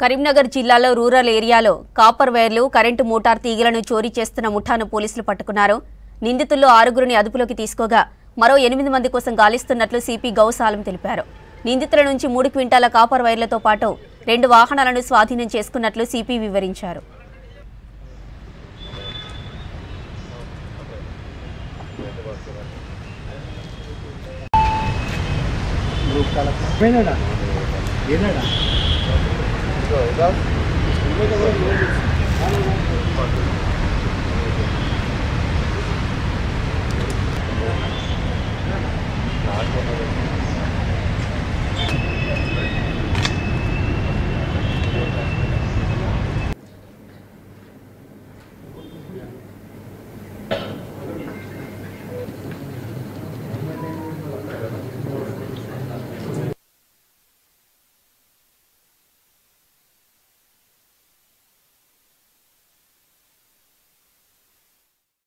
కరీంనగర్ జిల్లాలో రూరల్ ఏరియాలో కాపర్ వైర్లు, కరెంటు మోటార్ తీగలను చోరీ చేస్తున్న ముఠాను పోలీసులు పట్టుకున్నారు. నిందితుల్లో 6గురిని అదుపులోకి తీసుకోగా మరో 8 మంది కోసం గాలిస్తున్నట్లు సిపి గౌసాలం తెలిపారు. నిందితుల నుంచి 3 క్వింటాల కాపర్ వైర్లతో పాటు 2 వాహనాలను స్వాధీనం చేసుకున్నట్లు సిపి వివరించారు.